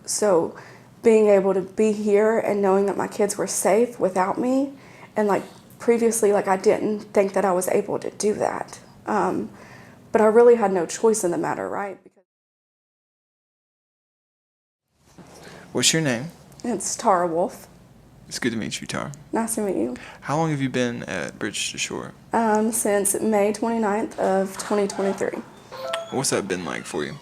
So being able to be here and knowing that my kids were safe without me, and like previously, like I didn't think that I was able to do that. But I really had no choice in the matter, right? What's your name? It's Tara Wolf. It's good to meet you, Tara. Nice to meet you. How long have you been at Bridge to Shore? Since May 29th of 2023. What's that been like for you?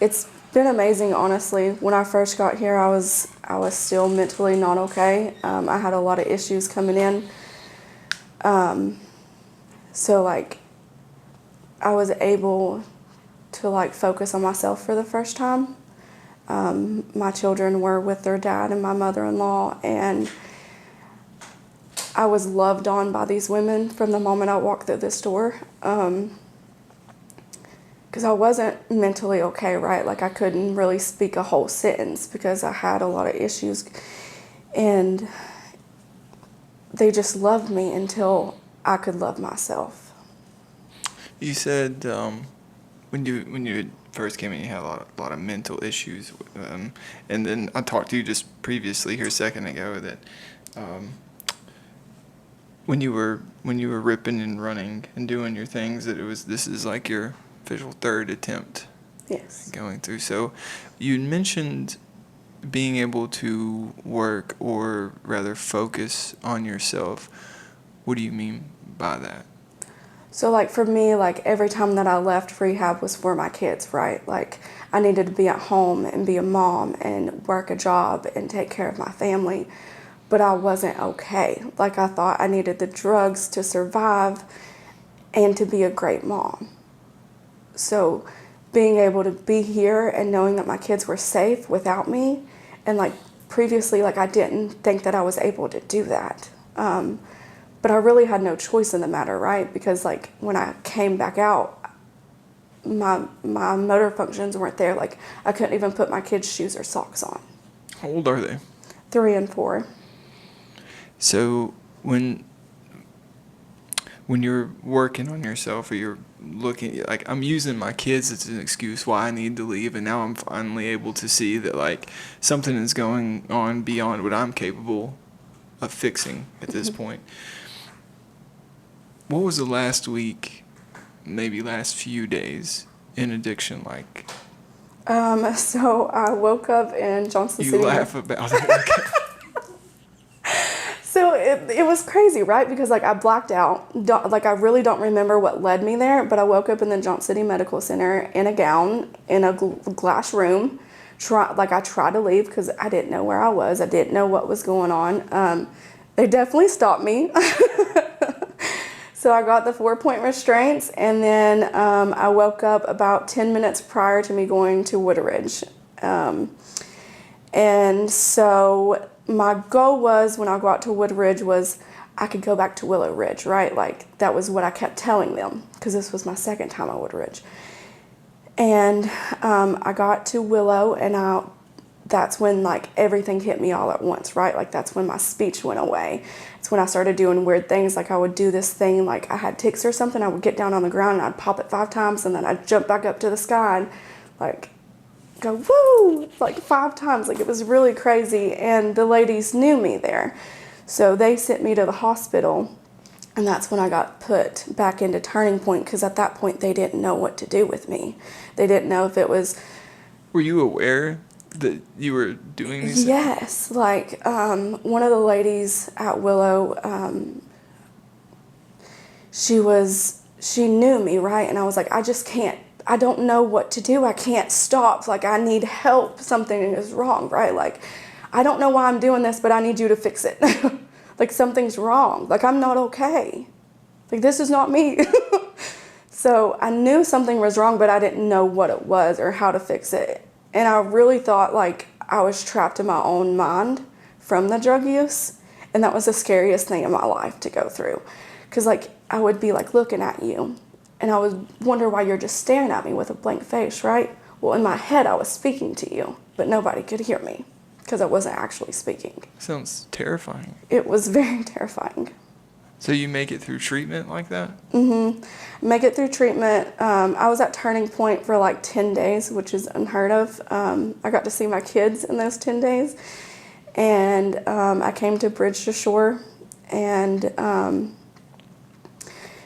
It's been amazing, honestly. When I first got here, I was still mentally not okay. I had a lot of issues coming in. So like, I was able to like focus on myself for the first time. My children were with their dad and my mother-in-law, and I was loved on by these women from the moment I walked through this door. Because I wasn't mentally okay, right? Like I couldn't really speak a whole sentence because I had a lot of issues, and they just loved me until I could love myself. You said when you first came in, you had a lot of mental issues, and then I talked to you just previously here a second ago that when you were ripping and running and doing your things, that this is like your official third attempt. Yes. Going through. So you mentioned being able to work, or rather focus on yourself. What do you mean by that? So like for me, like every time that I left rehab was for my kids, right? Like I needed to be at home and be a mom and work a job and take care of my family, but I wasn't okay. Like I thought I needed the drugs to survive and to be a great mom. So being able to be here and knowing that my kids were safe without me, and like previously, like I didn't think that I was able to do that. But I really had no choice in the matter, right? Because like when I came back out, my motor functions weren't there. Like I couldn't even put my kids' shoes or socks on. How old are they? 3 and 4. So when you're working on yourself, or you're looking, like I'm using my kids as an excuse why I need to leave, and now I'm finally able to see that like something is going on beyond what I'm capable of fixing at this point. What was the last week, maybe last few days in addiction like? So I woke up in Johnson City. You laugh about it. So it was crazy, right? Because like I blacked out. Like I really don't remember what led me there, but I woke up in the Johnson City Medical Center in a gown in a glass room. I tried to leave because I didn't know where I was. I didn't know what was going on. They definitely stopped me. So I got the 4-point restraints, and then I woke up about 10 minutes prior to me going to Woodridge. And so my goal was, when I got to Woodridge, was I could go back to Willow Ridge, right? Like that was what I kept telling them, because this was my second time at Woodridge. And I got to Willow, and that's when like everything hit me all at once, right? Like that's when my speech went away. It's when I started doing weird things. Like I would do this thing, like I had tics or something, I would get down on the ground and I'd pop it 5 times, and then I'd jump back up to the sky and like go woo like 5 times. Like it was really crazy, and the ladies knew me there, so they sent me to the hospital, and that's when I got put back into Turning Point, because at that point they didn't know what to do with me. They didn't know if it was... Were you aware that you were doing these things? Yes, like one of the ladies at Willow, she knew me, right? And I was like, I don't know what to do. I can't stop. Like, I need help. Something is wrong, right? Like, I don't know why I'm doing this, but I need you to fix it. Like, something's wrong. Like, I'm not okay. Like, this is not me. So I knew something was wrong, but I didn't know what it was or how to fix it. And I really thought like I was trapped in my own mind from the drug use. And that was the scariest thing in my life to go through. Because like I would be like looking at you, and I would wonder why you're just staring at me with a blank face, right? Well, in my head I was speaking to you, but nobody could hear me because I wasn't actually speaking. Sounds terrifying. It was very terrifying. So you make it through treatment like that? Make it through treatment. I was at Turning Point for like 10 days, which is unheard of. I got to see my kids in those 10 days. And I came to Bridge to Shore. And,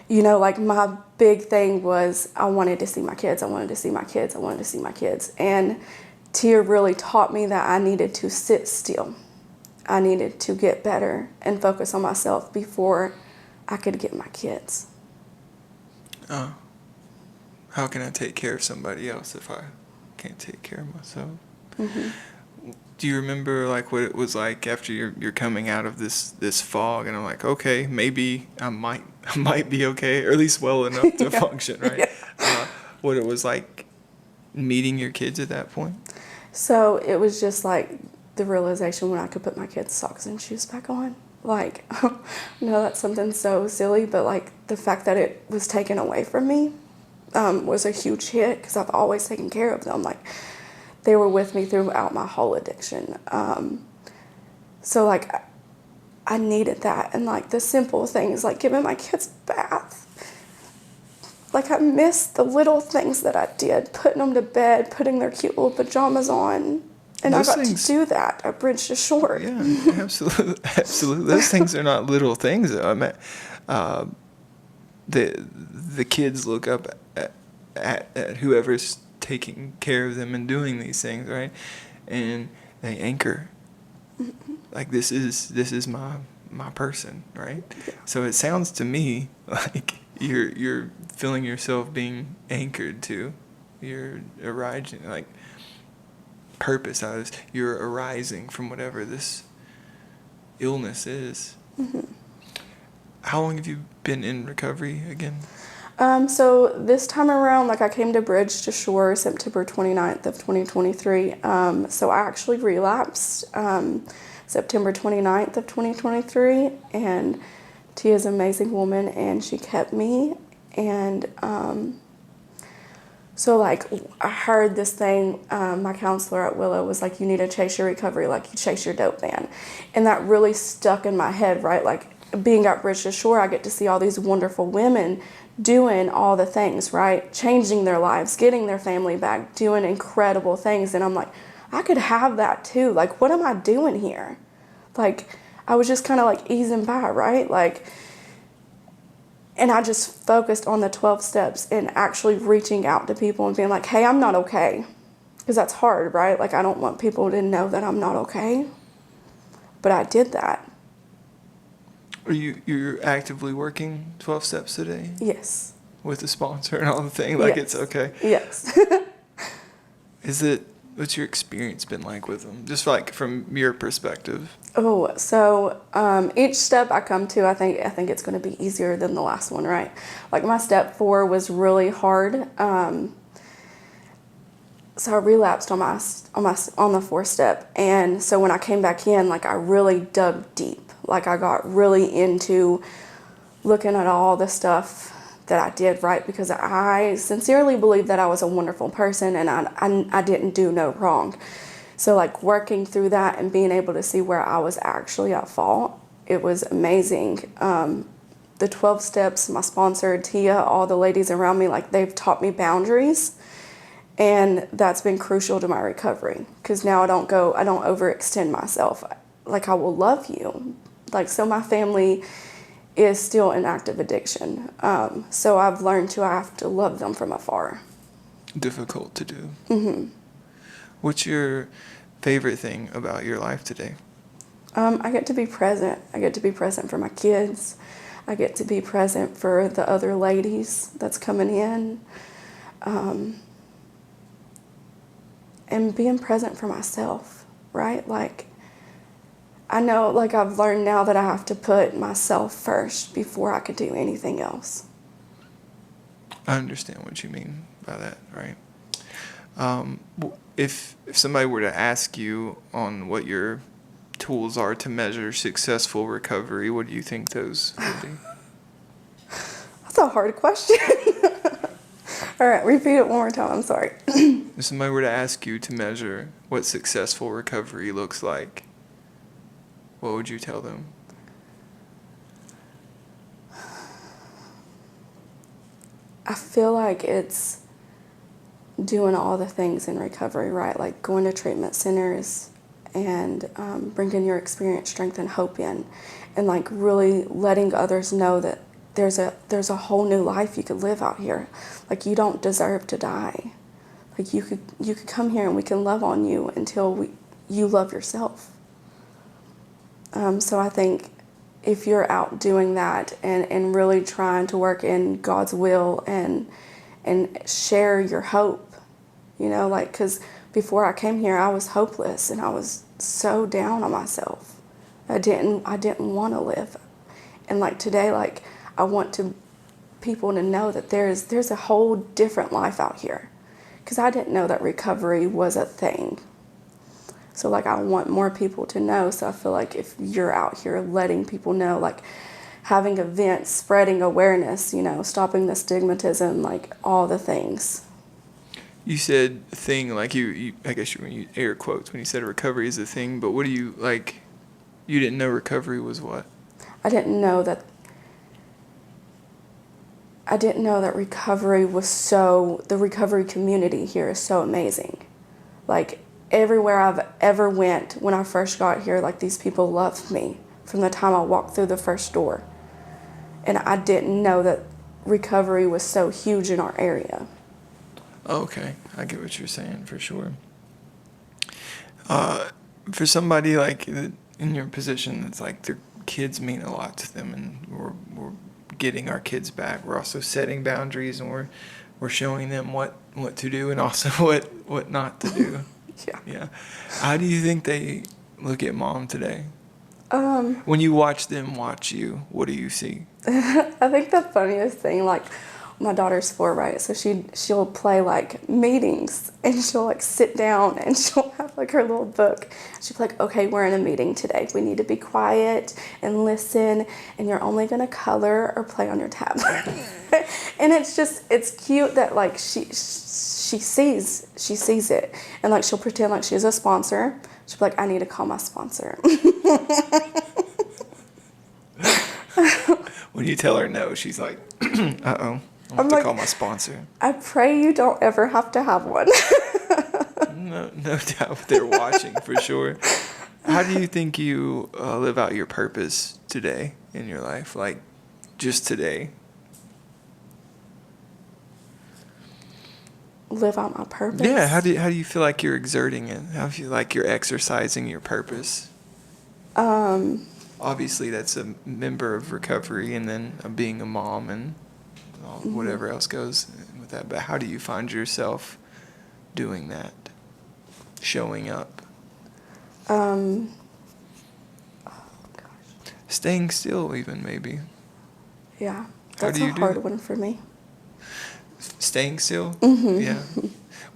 like my big thing was I wanted to see my kids. I wanted to see my kids. I wanted to see my kids. And Tia really taught me that I needed to sit still. I needed to get better and focus on myself before I could get my kids. Oh. How can I take care of somebody else if I can't take care of myself? Do you remember like what it was like after you're coming out of this fog, and I'm like, okay, maybe I might be okay, or at least well enough to function, right? Yeah. What it was like meeting your kids at that point? So it was just like the realization when I could put my kids' socks and shoes back on. Like, that's something so silly, but like the fact that it was taken away from me was a huge hit because I've always taken care of them. Like, they were with me throughout my whole addiction. So like I needed that, and like the simple things like giving my kids a bath. Like I missed the little things that I did, putting them to bed, putting their cute little pajamas on. And I got to do that at Bridge to Shore. Yeah, absolutely, absolutely. Those things are not little things. I mean, the kids look up at whoever's taking care of them and doing these things, right? And they anchor. Like this is my person, right? Yeah. So it sounds to me like you're feeling yourself being anchored to. You're arising like purpose out of this. You're arising from whatever this illness is. How long have you been in recovery again? So this time around, like I came to Bridge to Shore September 29th of 2023. So I actually relapsed September 29th of 2023, and Tia's an amazing woman, and she kept me. And so like I heard this thing, my counselor at Willow was like, you need to chase your recovery like you chase your dope man. And that really stuck in my head, right? Like being at Bridge to Shore, I get to see all these wonderful women doing all the things, right? Changing their lives, getting their family back, doing incredible things. And I'm like, I could have that too. Like, what am I doing here? Like, I was just kind of like easing by, right? Like, and I just focused on the 12 steps and actually reaching out to people and being like, hey, I'm not okay. Because that's hard, right? Like, I don't want people to know that I'm not okay. But I did that. Are you're actively working 12 steps a day? Yes. With a sponsor and all the things? Like, yes. It's okay? Yes. What's your experience been like with them? Just like from your perspective. Oh, so each step I come to, I think it's going to be easier than the last one, right? Like my step 4 was really hard. So I relapsed on the 4th step, and so when I came back in, like I really dug deep. Like I got really into looking at all the stuff that I did right, because I sincerely believe that I was a wonderful person and I didn't do no wrong. So like working through that and being able to see where I was actually at fault, it was amazing. The 12 steps, my sponsor, Tia, all the ladies around me, like they've taught me boundaries. And that's been crucial to my recovery, because now I don't overextend myself. Like I will love you. Like, so my family is still in active addiction. So I've learned I have to love them from afar. Difficult to do. What's your favorite thing about your life today? I get to be present. I get to be present for my kids. I get to be present for the other ladies that's coming in. And being present for myself, right? Like, I know, like I've learned now that I have to put myself first before I could do anything else. I understand what you mean by that, right? If somebody were to ask you on what your tools are to measure successful recovery, what do you think those would be? That's a hard question. All right, repeat it one more time. I'm sorry. If somebody were to ask you to measure what successful recovery looks like, what would you tell them? I feel like it's doing all the things in recovery, right? Like going to treatment centers and bringing your experience, strength, and hope in, and like really letting others know that there's a whole new life you could live out here. Like you don't deserve to die. Like you could come here and we can love on you until you love yourself. So I think if you're out doing that and really trying to work in God's will and share your hope, you know, like, because before I came here, I was hopeless and I was so down on myself. I didn't want to live. And like today, like I want people to know that there's a whole different life out here, because I didn't know that recovery was a thing. So like I want more people to know. So I feel like if you're out here letting people know, like having events, spreading awareness, you know, stopping the stigmatism, like all the things. You said thing, like you I guess when you air quotes when you said recovery is a thing, but what do you, like, you didn't know recovery was what? I didn't know that recovery was the recovery community here is so amazing. Like everywhere I've ever went when I first got here, like these people loved me from the time I walked through the first door. And I didn't know that recovery was so huge in our area. Okay, I get what you're saying for sure. For somebody like in your position, it's like their kids mean a lot to them, and we're getting our kids back. We're also setting boundaries, and we're showing them what to do and also what not to do. Yeah. Yeah. How do you think they look at mom today? When you watch them watch you, what do you see? I think the funniest thing, like my daughter's 4, right? So she'll play like meetings and she'll like sit down and she'll have like her little book. She'll be like, okay, we're in a meeting today. We need to be quiet and listen, and you're only gonna color or play on your tablet. And it's cute that like she sees it, and like she'll pretend like she's a sponsor. She'll be like, I need to call my sponsor. When you tell her no, she's like, uh-oh, I have to call my sponsor. I pray you don't ever have to have one. No doubt they're watching for sure. How do you think you live out your purpose today in your life? Like, just today? Live out my purpose? Yeah, how do you feel like you're exerting it? How do you feel like you're exercising your purpose? Obviously, that's a member of recovery, and then being a mom and whatever else goes with that. But how do you find yourself doing that, showing up? Oh gosh. Staying still, even maybe. Yeah, How that's do a you do hard that? one for me. Staying still? Mm-hmm. Yeah.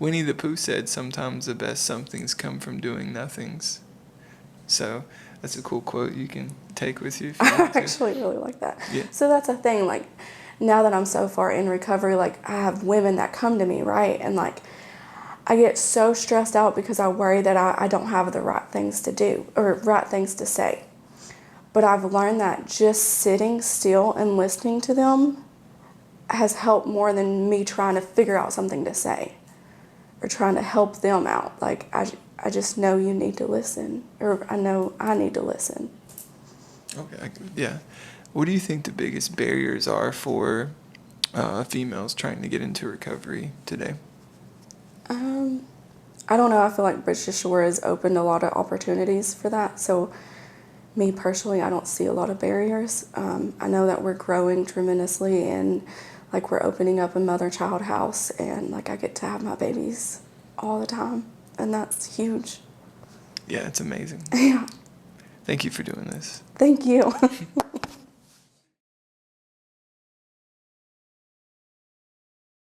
Winnie the Pooh said sometimes the best somethings come from doing nothings. So that's a cool quote you can take with you if you I want to. actually really like that. Yeah. So that's a thing, like now that I'm so far in recovery, like I have women that come to me, right? And like I get so stressed out because I worry that I don't have the right things to do or right things to say. But I've learned that just sitting still and listening to them has helped more than me trying to figure out something to say or trying to help them out. Like I just know you need to listen, or I know I need to listen. Okay. Yeah. What do you think the biggest barriers are for females trying to get into recovery today? I don't know. I feel like British Shore has opened a lot of opportunities for that. So me personally, I don't see a lot of barriers. I know that we're growing tremendously, and like we're opening up a mother-child house, and like I get to have my babies all the time, and that's huge. Yeah, it's amazing. Yeah. Thank you for doing this. Thank you.